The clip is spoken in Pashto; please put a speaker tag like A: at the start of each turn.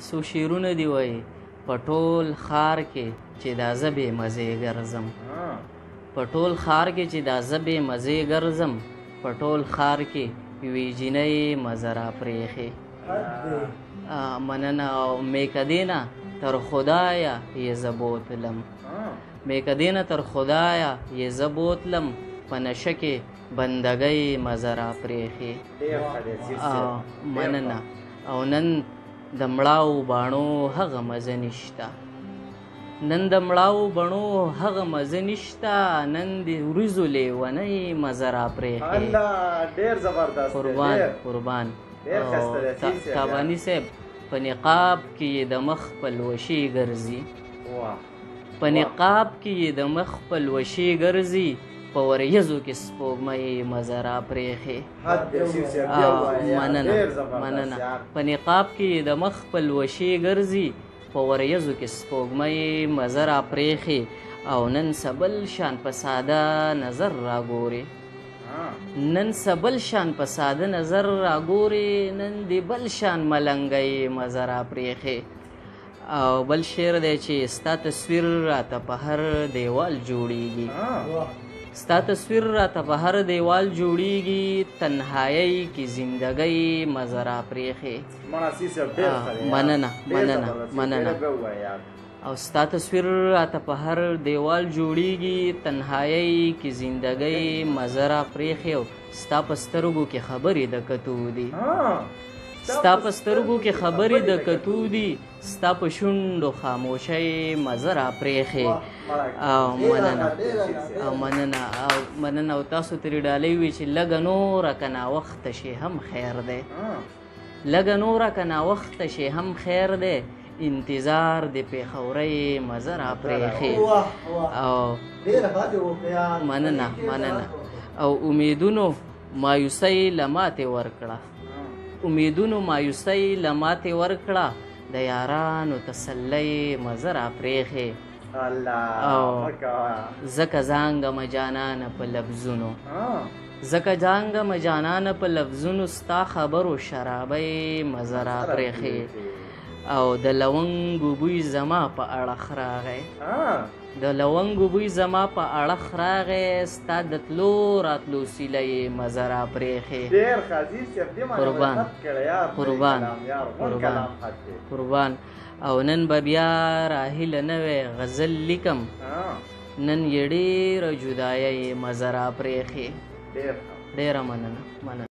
A: څو شعرونه دي وایي په ټول ښار کې چې دا زه بې مزې ګرځم، په ټول ښار کې چې دا زه بې مزې ګرځم، په ټول ښار کې یوې جینۍ مزه را پرېښې. مننه. او میکدې نه تر خدایه یې زه بوتلم، میکدې نه تر خدایه یې زه بوتلم، په نشه کې بندګۍ مزه را پرېښې. مننه. او نن د مړاو باڼو هغه مزه نشته، نن د مړاو بڼو هغه مزه نشته، نن د وریځو لیونۍ مزه را پرېښې. قربان. تاباني صاحب په نقاب کې یې د مخ پلوشې ګرځي، په نقاب کې یې د مخ پلوشې ګرځي، په وریځو کې سپوږمۍ مزه را پرېښې. مننه. په نقاب کې یې د مخ پلوشې ګرځي، په وریځو کې سپوږمۍ مزه را پرېښې. او نن سبل شان په ساده نظر را ګورې، نن سبل شان په ساده نظر را ګورې، نن د بل شان ملنګۍ مزه را پرېښې. او بل شعر دی چې ستا تصویر راته په هر دیوال جوړیږي، ستا تصویر راته په هر دیوال جوړیږي، تنهایی کې زندګۍ مزه را پرېښې. مننه. او ستا تصویر راته په هر دیوال جوړیږي، تنهایی کې زندګۍ مزه را پرېښې. او ستا په سترګو کې خبرې د کتو دي، ستا په سترګو کې خبرې د کتو دي، ستا په شونډو خاموشۍ مزه را پرېښې. مننه. او تاسو ترې ډالۍ وي چې لږه نوره که ناوخته شي هم خیر دی، لږه نوره که ناوخته شي هم خیر دی، انتظار د پېښورۍ مزه را پرېښې. مننه. او امیدونو مایوسۍ له ماتې ورکړه، امیدونو مایوسۍ له ماتې ورکړه، د یارانو تسلۍ مزه را پرېښې. ځکه زانګمه جانانه په لفظونو، ځکه زانګمه جانانه په لفظونو، ستا خبرو شرابۍ مزه را پرېښې. او د لونګو بوی زما په اړخ راغی، د لونګو بوی زما په اړخ راغی، ستا د تلو راتلو سیلۍ مزه را پرېښې. قربان. او نن به بیا راهیله نوی غزل لیکم، نن یې ډېره جدایۍ مزه را پرېښې. ډېره مننه.